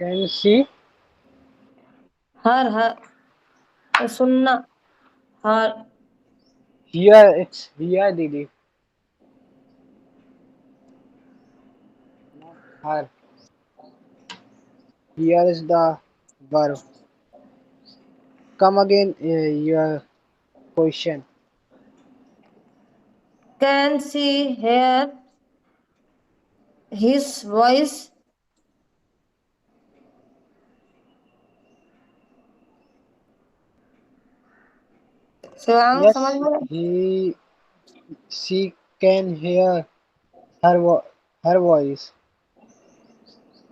Can see her her सुनना her here, it's here दीदी, not her. Here is the verb. Come again, your question. Can see hear his voice. Shivang समझ Yes, में। she can hear her voice.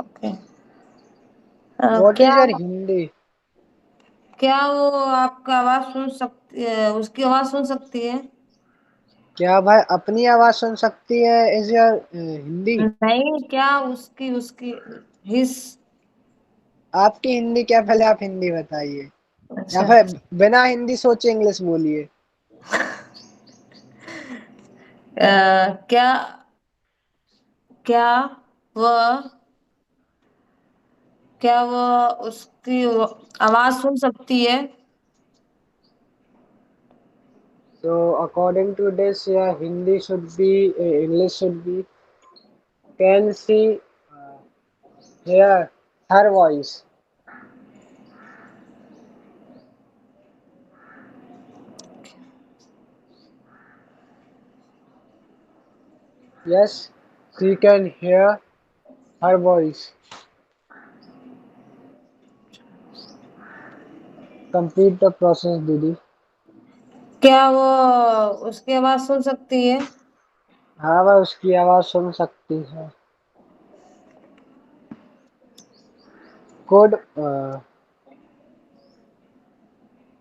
Okay. What क्या is your Hindi? क्या वो आपका आवाज सुन सकती है, उसकी आवाज सुन सकती है? क्या भाई अपनी आवाज सुन सकती है? Is your Hindi? नहीं, क्या उसकी उसकी हिस। आपकी हिंदी क्या? पहले आप हिंदी बताइए, या अच्छा। फिर बिना हिंदी सोचे इंग्लिश बोलिए। क्या क्या वह क्या वह उसकी आवाज सुन सकती है? So according to this, yeah, Hindi should be English should be can she hear her voice? Yes, she can hear her voice. Complete the process, दीदी। क्या वो उसकी आवाज सुन सकती है? हाँ, वह उसकी आवाज सुन सकती है। Could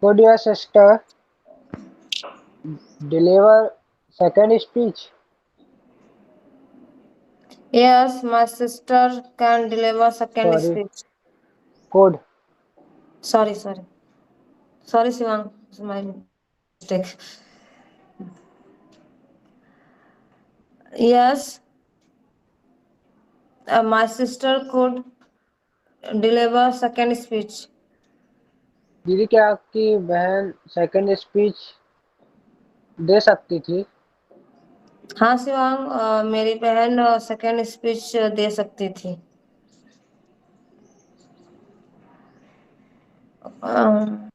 could your sister deliver second speech? Yes, my sister can deliver second Sorry, speech. could. Sorry. Sorry, Shivang. It's my mistake. Yes, my sister could deliver second speech. दीदी क्या आपकी बहन सेकंड स्पीच दे सकती थी? हाँ शिवांग, मेरी बहन second speech दे सकती थी। अम,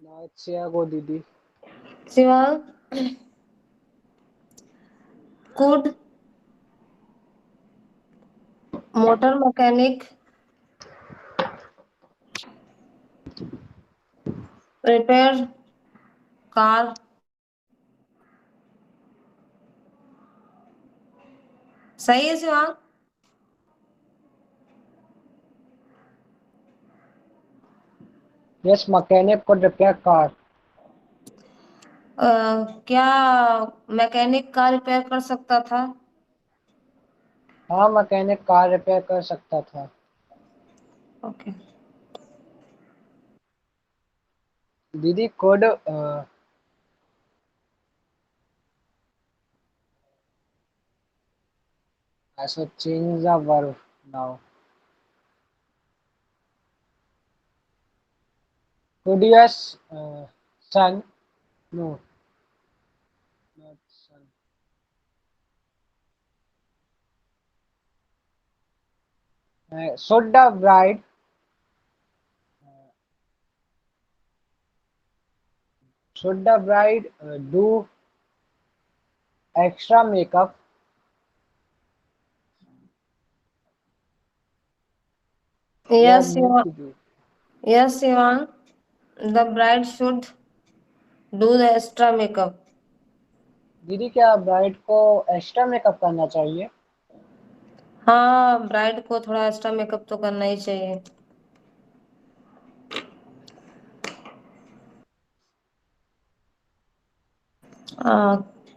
ना अच्छा को दीदी। Shivang, could motor mechanic repair car? सही है Shivang. Yes, mechanic could repair car. क्या मैकेनिक कार रिपेयर कर सकता था? हाँ, मैकेनिक कार रिपेयर कर सकता था। ओके। दीदी could I should change the verb now. Could your son? No, not son. Should the bride do extra makeup? या yes need to do? Yes Shivang, the bride should do the extra makeup. दीदी क्या bride को extra makeup करना चाहिए? हाँ, bride को थोड़ा extra makeup तो करना ही चाहिए।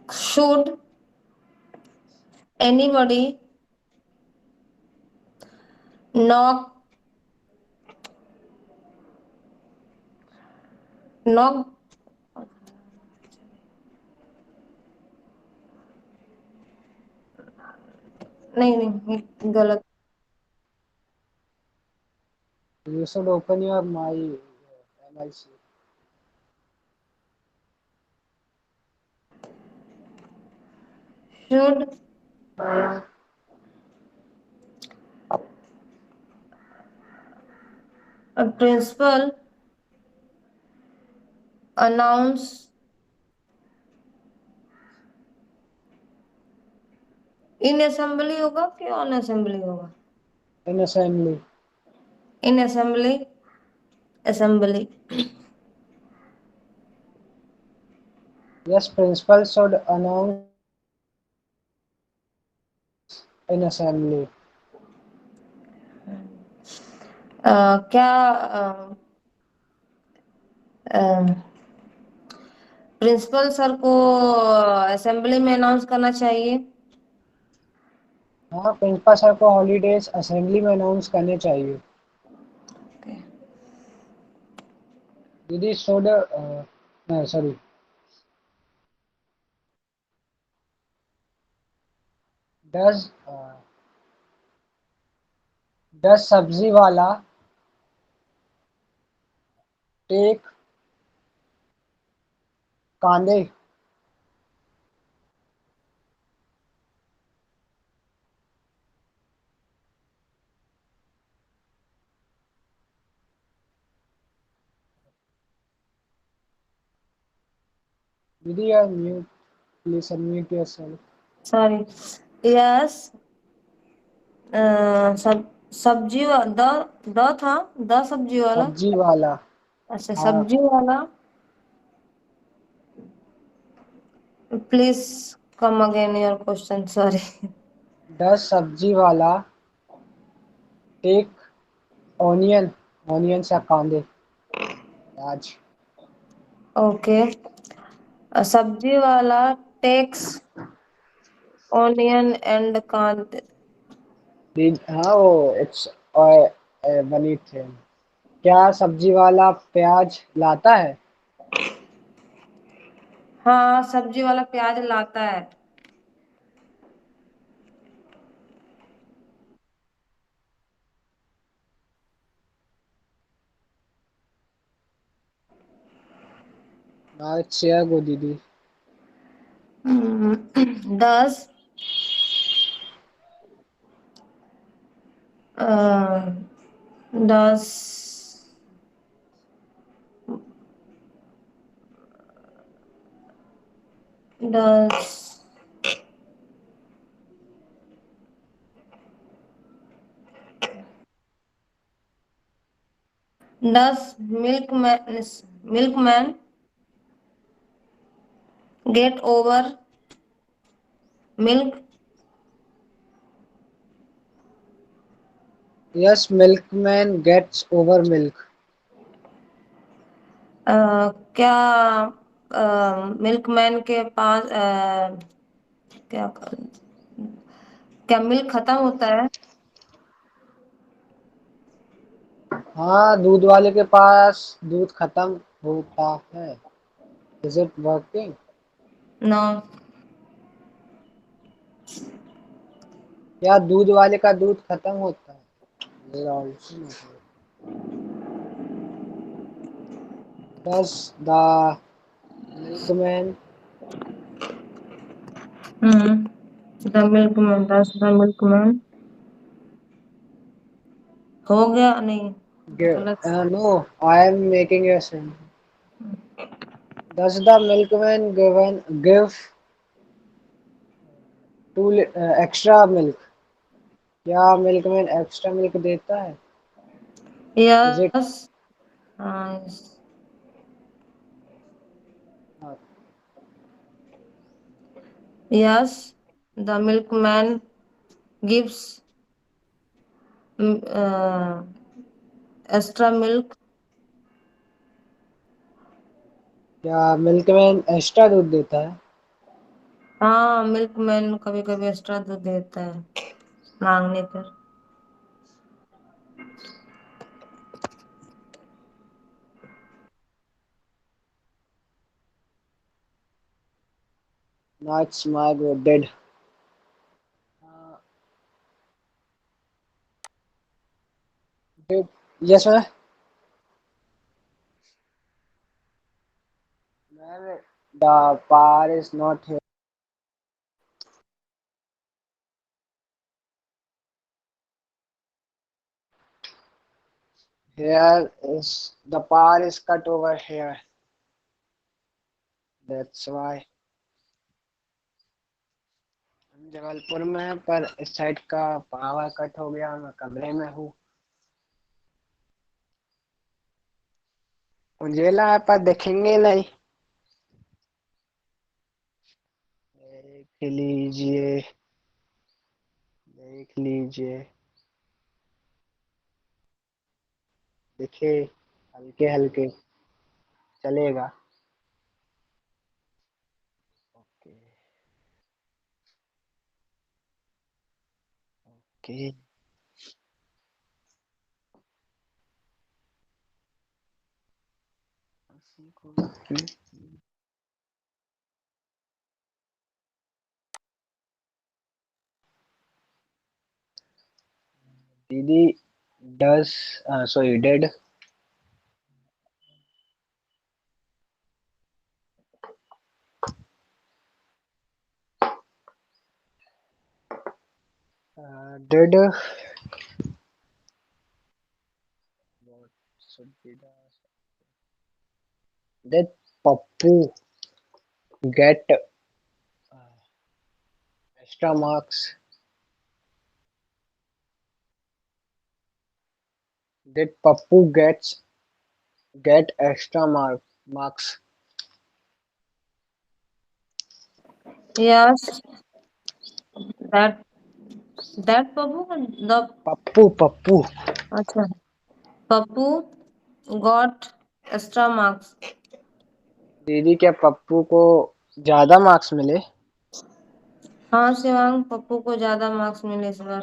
Should anybody knock knock. नहीं नहीं, ये गलत। You should open your my LIC. Should principal announce in assembly होगा कि ऑन असेंबली होगा? In assembly. In assembly. Assembly. Yes, principal should announce in assembly. क्या प्रिंसिपल सर को असेंबली में अनाउंस करना चाहिए? हाँ, प्रिंसिपल सर को हॉलीडेज असेंबली में अनाउंस करने चाहिए। दीदी should no, sorry. Does does सब्जी वाला take कांदे? दीदी you are mute. Please unmute yourself. Sorry. Yes. सब सब्जी द था। द सब्जी वाला। सब्जी वाला। अच्छा, हाँ, सब्जी वाला। Please come again your question, sorry. does सब्जी वाला take ऑनियन? ऑनियन या कांदे? प्याज। ओके। सब्जी वाला टेक्स ऑनियन एंड कांदे। हाँ वो इट्स बनी थे। क्या सब्जी वाला प्याज लाता है? हाँ, सब्जी वाला प्याज लाता है। Now it's your go, दीदी। दस दस 10 milkman get over milk? Yes, milkman gets over milk. क्या मिल्कमैन के पास क्या क्या मिल्क खत्म होता है? हाँ, दूध वाले के पास दूध खत्म होता है। Is it working? नो। क्या दूध वाले का दूध खत्म होता है? There are also not working. Does the milkman the milkman, दस द मिल्कमैन हो गया नहीं? give? गलत। No, I am making a sentence. Does the milkman give extra milk? क्या मिल्कमैन एक्स्ट्रा मिल्क देता है? Is it? यस। हाँ, yes. Yes, the milkman gives uh, extra milk. क्या मिल्कमैन एक्स्ट्रा दूध देता है? हाँ, मिल्कमैन कभी कभी एक्स्ट्रा दूध देता है मांगने पर। Not smart or dead. Uh, dead. Yes, ma'am. Ma'am, the power is not here. Here is the power is cut over here. That's why. हम जबलपुर में हैं पर इस साइड का पावर कट हो गया मैं कमरे में हूँ उंजेला है पर देखेंगे नहीं देख लीजिए देख लीजिए देखिए हल्के हल्के चलेगा ओके ओके दीदी does sorry dead dead dead Pappu get extra marks dead Pappu get extra marks Yes, that that Papu, the Pappu Pappu अच्छा Papu got extra marks. दीदी क्या पप्पू को ज्यादा मार्क्स मिले हाँ शिवांग, पप्पू को ज्यादा मार्क्स मिले इस बार।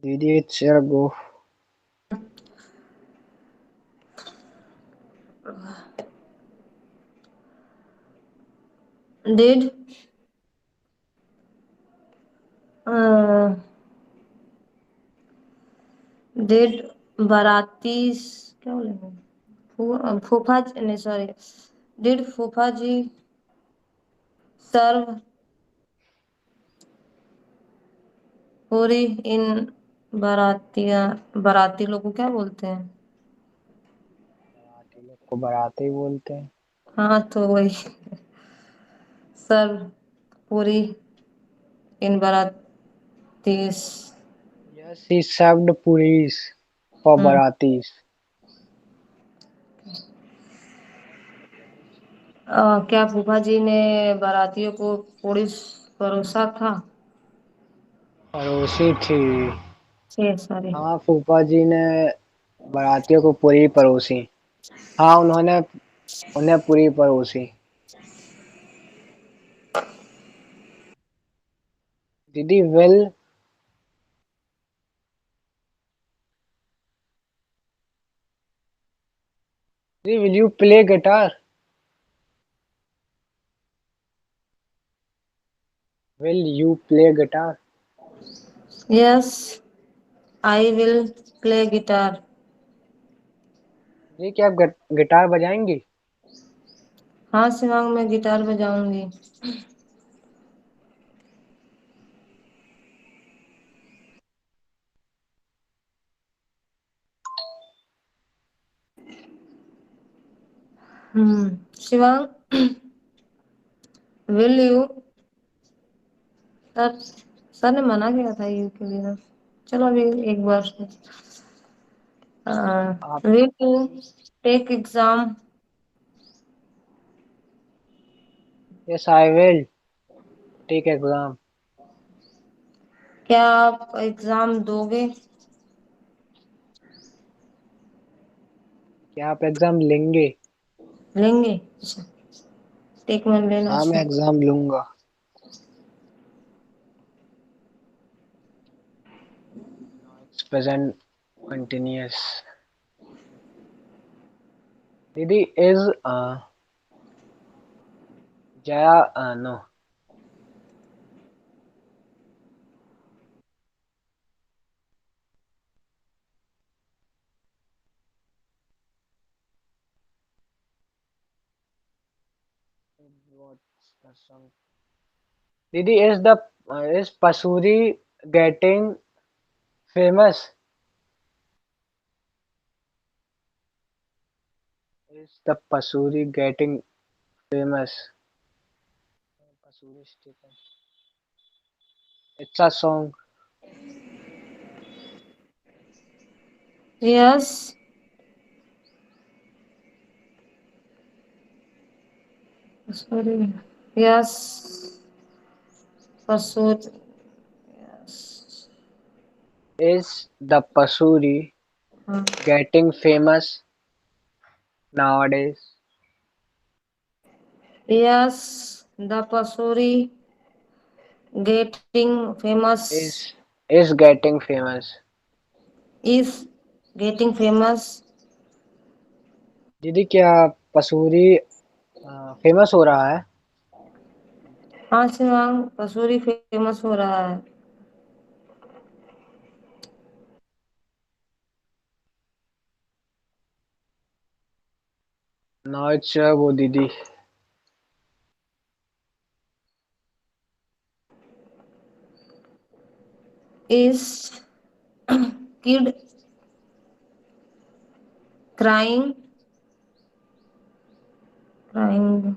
दीदी it's your go Did uh, did बाराती क्या बोलेंगे फूफा नहीं सॉरी डिड फूफा जी सर्व पूरी इन बारातिया बाराती लोग को क्या बोलते हैं? मराठी लोग को बराते ही बोलते हैं हाँ तो वही सर्व पूरी इन बारातीस। yes he served puris for hmm baratis क्या फूफा जी ने बारातियों को पूरी परोसा था? पड़ोसी थी छः सॉरी। हाँ फूफा जी ने बरातियों को पूरी परोसी हाँ उन्होंने उन्हें पूरी परोसी दीदी will you play guitar will you play guitar yes I will play guitar. जी क्या आप गिटार बजाएंगी हाँ शिवांग, मैं गिटार बजाऊंगी। Shivang, will you sir sir ने मना किया था यू के लिए ना। चलो अभी एक बार आप will you take exam? yes I will take exam क्या आप एग्जाम दोगे? क्या आप एग्जाम लेंगे लेंगे? अच्छा, टेक मन लेना। हाँ मैं अच्छा एग्जाम लूंगा present continuous. Didi is Jaya no. What's the song? Didi is Pasuri getting famous? Is the Pasuri getting famous? Pasuri Stephen. It's a song. Yes. Sorry. Yes. Pursuit. Yes. Is the Pasuri Huh. getting famous nowadays? Yes. The Pasuri getting famous. Is is getting famous? Is getting famous. दीदी क्या Pasoori famous हो रहा है? हाँ Shivang, Pasoori famous हो रहा है. No it's वो दीदी. Is kid crying? Crying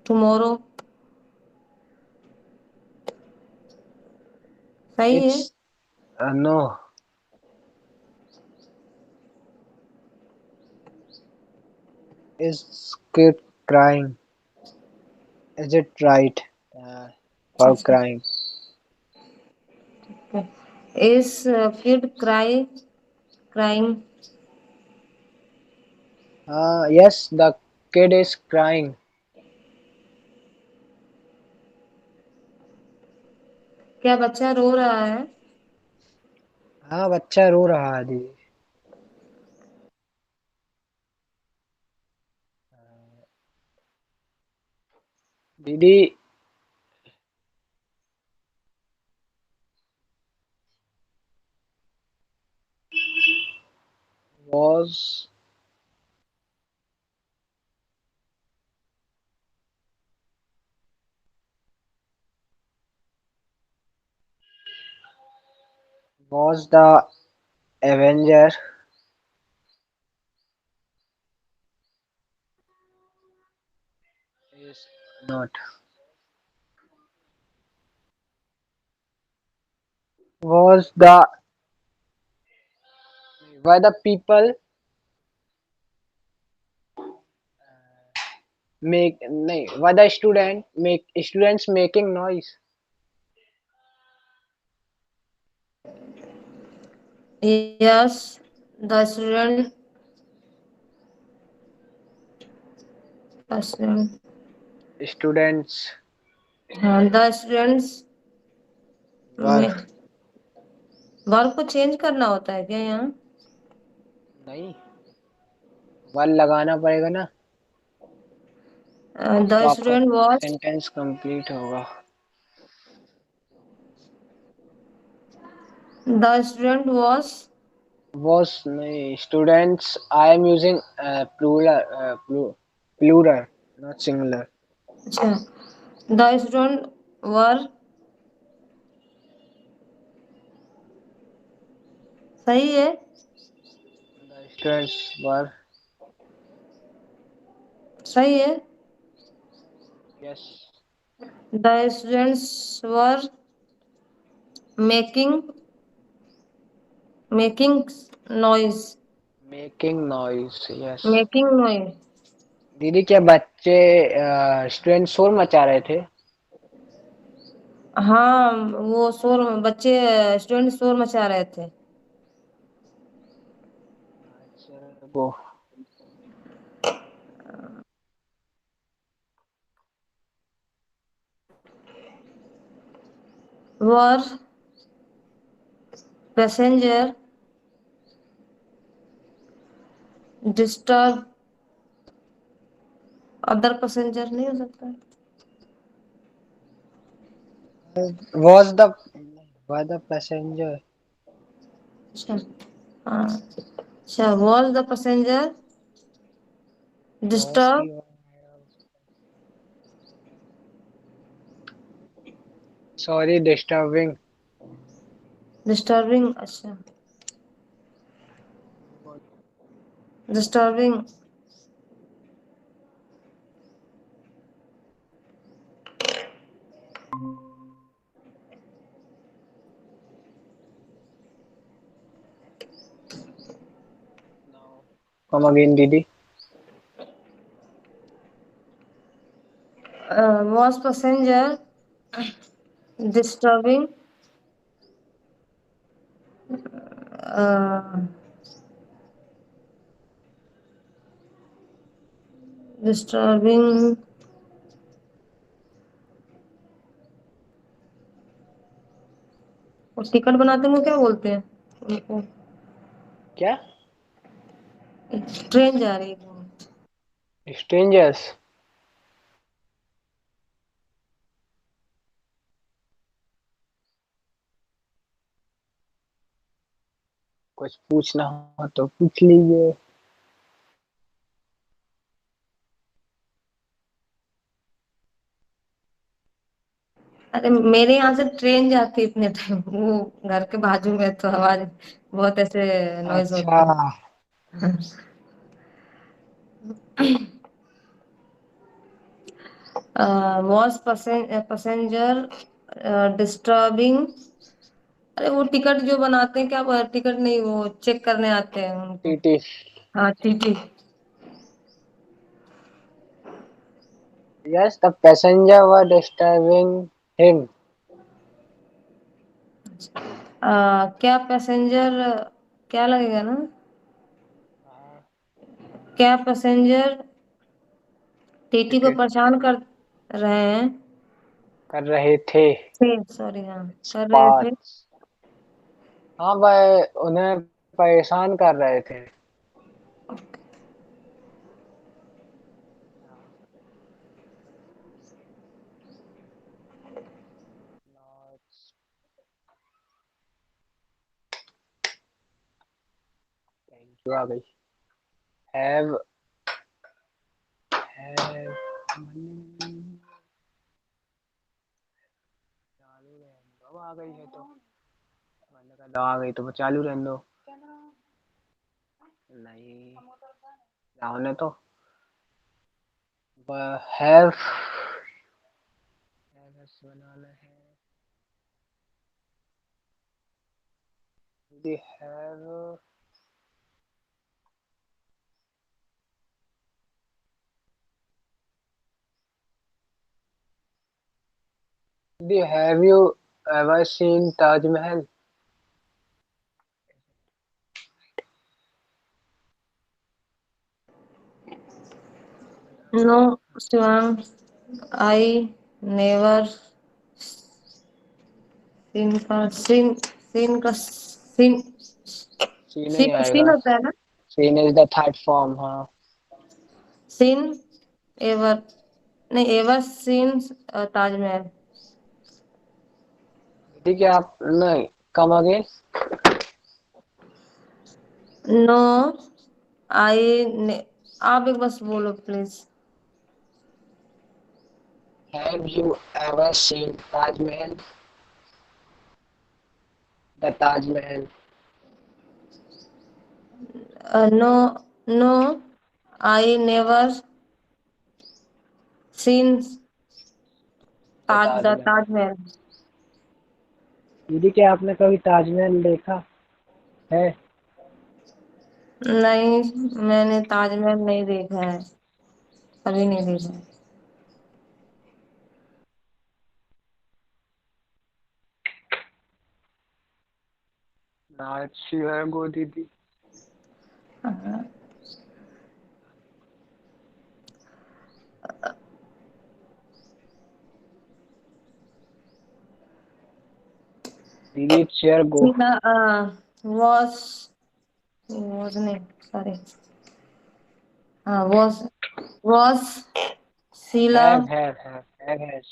tomorrow. सही है. It's no. Is kid crying? Is it right for अच्छा. Crying? Is kid crying? Yes the kid is crying. क्या बच्चा रो रहा है? हाँ बच्चा रो रहा है दीदी. दीदी was was the Avenger is not. Was the why the people make नहीं why the students making noise? Yes, the student, Students the students were में वर्ब को चेंज करना होता है क्या यहाँ? नहीं वर लगाना पड़ेगा ना. तो The आपका student was सेंटेंस कंप्लीट होगा. the student was was नहीं students I am using plural not singular. अच्छा. The student were सही है. The students were सही है. yes The students were making making noise. making noise yes. Making noise. दीदी क्या बच्चे स्टूडेंट शोर मचा रहे थे? हाँ, वो शोर बच्चे स्टूडेंट शोर मचा रहे थे. अच्छा वो वर पैसेंजर डिस्टर्ब अदर पैसेंजर नहीं हो सकता? was the passenger अच्छा, हाँ, अच्छा, was the passenger was disturb he sorry disturbing disturbing, अच्छा, disturbing come again Didi was passenger disturbing uh, disturbing और टिकट बनाते हैं वो क्या बोलते हैं उनको? क्या ट्रेन जा रही है। strangers कुछ पूछना हो तो पूछ लीजिए अरे मेरे यहाँ से ट्रेन जाती है इतने टाइम, वो घर के बाजू में, तो आवाज बहुत ऐसे नॉइज अच्छा होता है। was passenger disturbing, अरे वो टिकट जो बनाते हैं, क्या टिकट नहीं, वो चेक करने आते हैं उनको। टीटी हाँ, TT. yes the passenger were disturbing him क्या पैसेंजर, क्या लगेगा ना, क्या पैसेंजर टीटी को परेशान कर रहे हैं, कर रहे थे सॉरी, हाँ, कर रहे थे। बात हाँ भाई उन्हें परेशान कर रहे थे थैंक यू आ गई हैव हैव चालू रहने दो आ गई है तो मैंने कहा दवा आ गई तो वो चालू रहने दो नहीं जाने तो हैव बनाना है they have they have you ever seen Taj Mahal no Shivang, I never seen seen he seen आएगा होता है ना, seen is the third form हाँ सीन एवर, नहीं, एवर सीन ताजमहल। ठीक है आप नहीं कम अगेन नो आई, आप एक बस बोलो please. Have you ever seen Taj Mahal the Taj Mahal no, no, I never seen the the Taj Mahal Taj Mahal. दीदी क्या आपने कभी ताजमहल देखा है नहीं, मैंने ताजमहल नहीं देखा है, कभी नहीं देखा है। ना अच्छी है गो दीदी हाँ, दीदी it's your go. Sheela was नहीं, sorry, हाँ was Sheila Have has.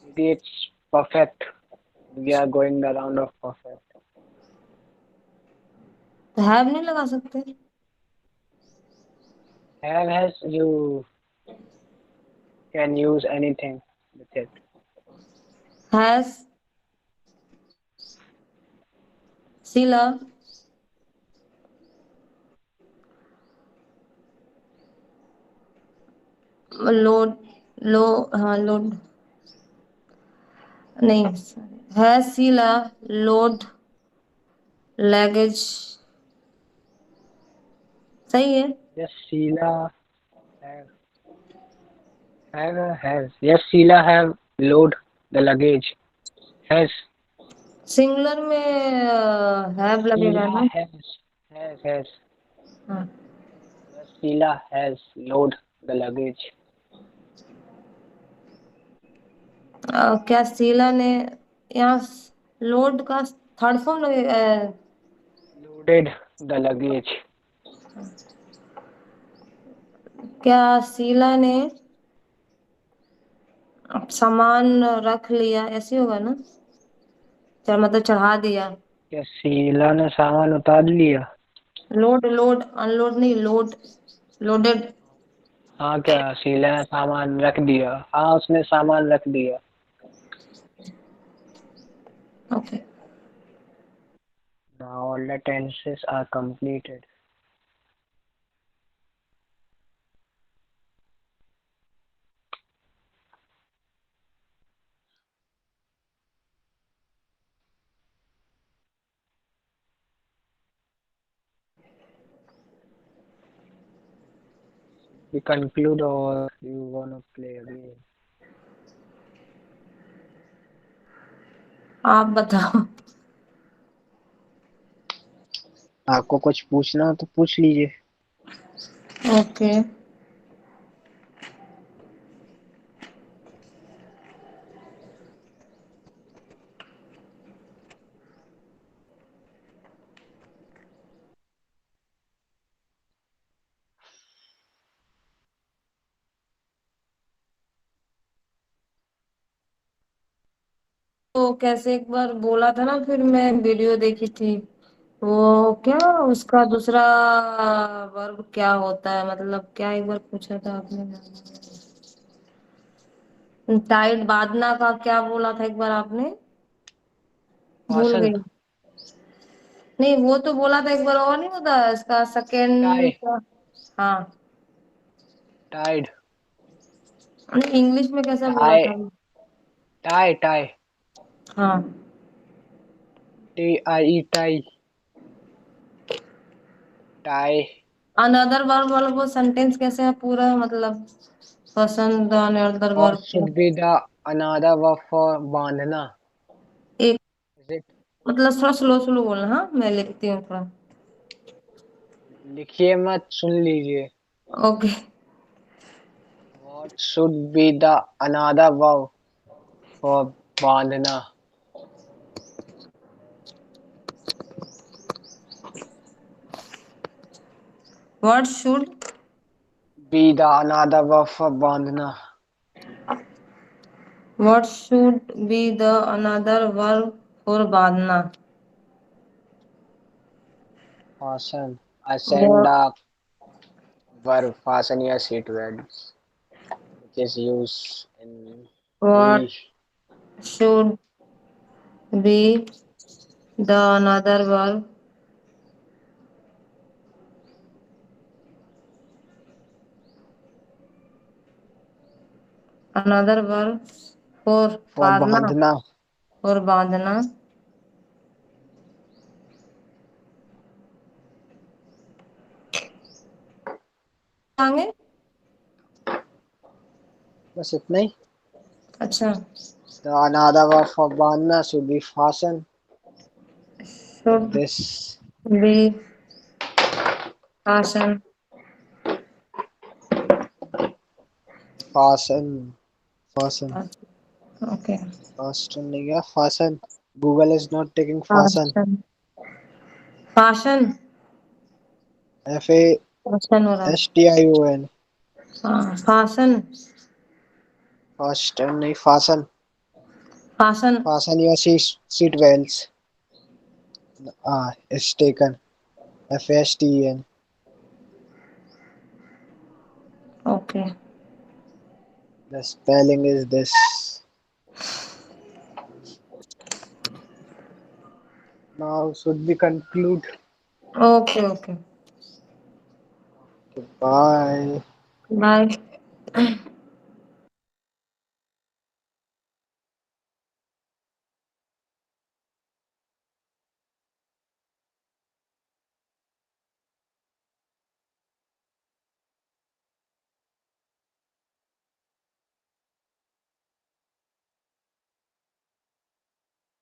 Didi it's perfect. We are going the round of perfect. Have नहीं लगा सकते? Have has you can use anything with it. Has Sheila load लो हाँ load नहीं, has Sheila load luggage, सही है। Yes, Sheila have has. Yes, Sheila have load the luggage. Has singular में have लगेगा Sheila ना। has. हाँ, Yes, Sheila has load the luggage. क्या शीला ने यहाँ लोड का थर्ड फॉर्म लगेगा? Loaded the luggage. क्या शीला ने सामान रख लिया, ऐसे होगा ना? चल मतलब चढ़ा दिया। क्या शीला ने सामान उतार लिया? लोड लोड अनलोड नहीं, लोड लोडेड। हाँ क्या शीला ने सामान रख दिया? हाँ उसने सामान रख दिया। Okay. Now all the tenses are completed. We conclude or you wanna play again? आप बताओ। आपको कुछ पूछना हो तो पूछ लीजिए। ओके। तो कैसे एक बार बोला था ना, फिर मैं वीडियो देखी थी, वो क्या उसका दूसरा वर्ब क्या होता है, मतलब क्या एक बार पूछा था आपने, टाइट बांधना का क्या बोला था एक बार आपने, भूल आसन। गई। नहीं वो तो बोला था एक बार, और नहीं होता इसका टाई। सेकेंड? हाँ, टाइड। नहीं इंग्लिश में कैसा बोला टाई। था? टाई। हाँ, TIE tie. Tie. Another verb वाला वो सेंटेंस कैसे है पूरा, मतलब पसंद अनदर What वर्ब को should be the another word for बांधना? एक, Is it? मतलब थोड़ा स्लो स्लो बोलना। हाँ मैं लिखती हूँ थोड़ा। लिखिए मत, सुन लीजिए। Okay. What should be the another word for बांधना? What should Be the another word for बांधना. What should be the another verb for बांधना? Fasten. I send a verb fasten या seat words which is used in what movie. Should be the another verb another verb for For बांधना, बांधना. For बांधना? आगे। बस इतना ही. अच्छा। The another word for बांधना should be fasten. But should this be आसन। fasten. Fasten. ओके। Fasten नहीं गया fasten. Google is not taking fasten. फाशन, फाशन, F A फाशन हो रहा है। S T I O N. हाँ, फाशन, Fasten नहीं fasten. Fashion. Fasten your seat belts. It's taken. FASTEN. Okay. The spelling is this. Now should we conclude? Okay okay. Bye. Bye.